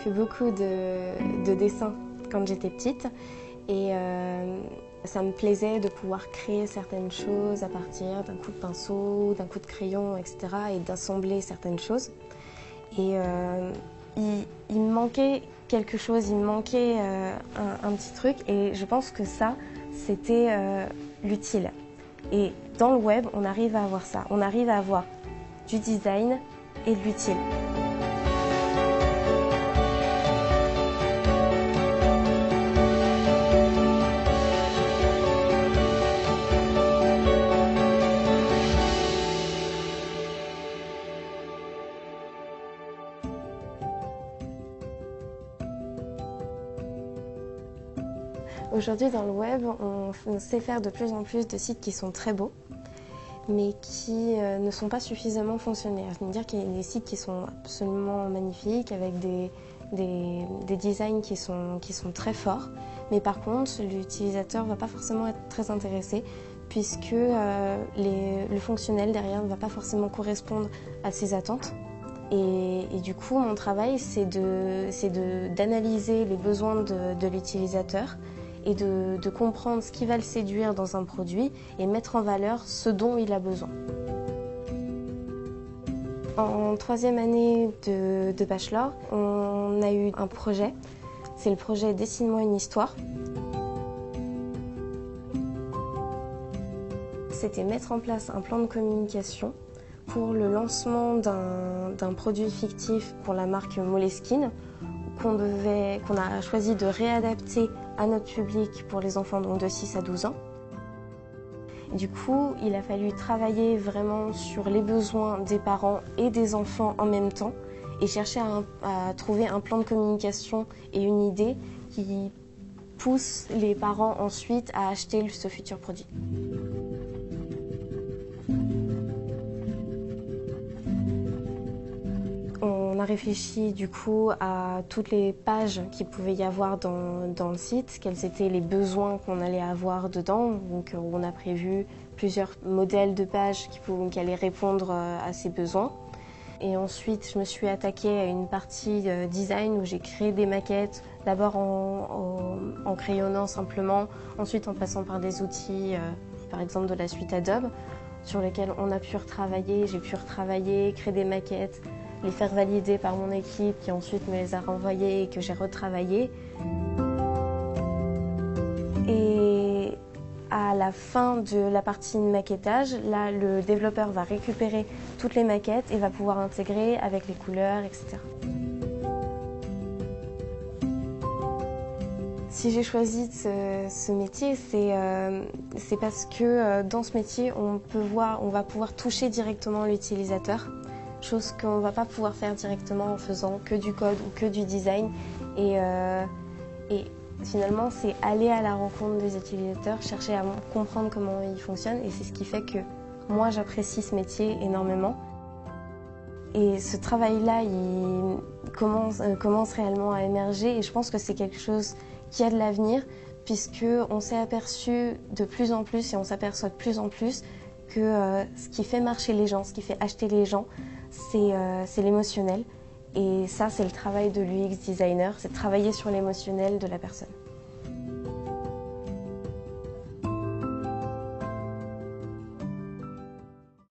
fait beaucoup de dessins quand j'étais petite et ça me plaisait de pouvoir créer certaines choses à partir d'un coup de pinceau, d'un coup de crayon, etc. et d'assembler certaines choses. Et il me manquait quelque chose, il me manquait un petit truc et je pense que ça, c'était l'utile. Et dans le web, on arrive à avoir ça, on arrive à avoir du design et de l'utile. Aujourd'hui, dans le web, on sait faire de plus en plus de sites qui sont très beaux, mais qui ne sont pas suffisamment fonctionnels. C'est-à-dire qu'il y a des sites qui sont absolument magnifiques, avec des designs qui sont très forts, mais par contre, l'utilisateur ne va pas forcément être très intéressé, puisque le fonctionnel derrière ne va pas forcément correspondre à ses attentes. Et du coup, mon travail, c'est d'analyser les besoins de l'utilisateur et de comprendre ce qui va le séduire dans un produit et mettre en valeur ce dont il a besoin. En troisième année de bachelor, on a eu un projet. C'est le projet Dessine-moi une histoire. C'était mettre en place un plan de communication pour le lancement d'un produit fictif pour la marque Moleskine qu'on a choisi de réadapter à notre public pour les enfants donc de 6 à 12 ans. Du coup, il a fallu travailler vraiment sur les besoins des parents et des enfants en même temps et chercher à trouver un plan de communication et une idée qui pousse les parents ensuite à acheter ce futur produit. On a réfléchi du coup à toutes les pages qu'il pouvait y avoir dans le site, quels étaient les besoins qu'on allait avoir dedans. Donc on a prévu plusieurs modèles de pages qui allaient répondre à ces besoins. Et ensuite je me suis attaquée à une partie design où j'ai créé des maquettes, d'abord en crayonnant simplement, ensuite en passant par des outils, par exemple de la suite Adobe, sur lesquels on a pu retravailler, j'ai pu retravailler, créer des maquettes, les faire valider par mon équipe qui ensuite me les a renvoyées et que j'ai retravaillées. Et à la fin de la partie maquettage, là, le développeur va récupérer toutes les maquettes et va pouvoir intégrer avec les couleurs, etc. Si j'ai choisi ce métier, c'est parce que dans ce métier, on va pouvoir toucher directement l'utilisateur. Chose qu'on ne va pas pouvoir faire directement en faisant que du code ou que du design. Et finalement, c'est aller à la rencontre des utilisateurs, chercher à comprendre comment ils fonctionnent. Et c'est ce qui fait que moi, j'apprécie ce métier énormément. Et ce travail-là, il commence réellement à émerger. Et je pense que c'est quelque chose qui a de l'avenir, puisqu'on s'est aperçu de plus en plus et on s'aperçoit de plus en plus que ce qui fait marcher les gens, ce qui fait acheter les gens, c'est l'émotionnel. Et ça, c'est le travail de l'UX designer, c'est de travailler sur l'émotionnel de la personne.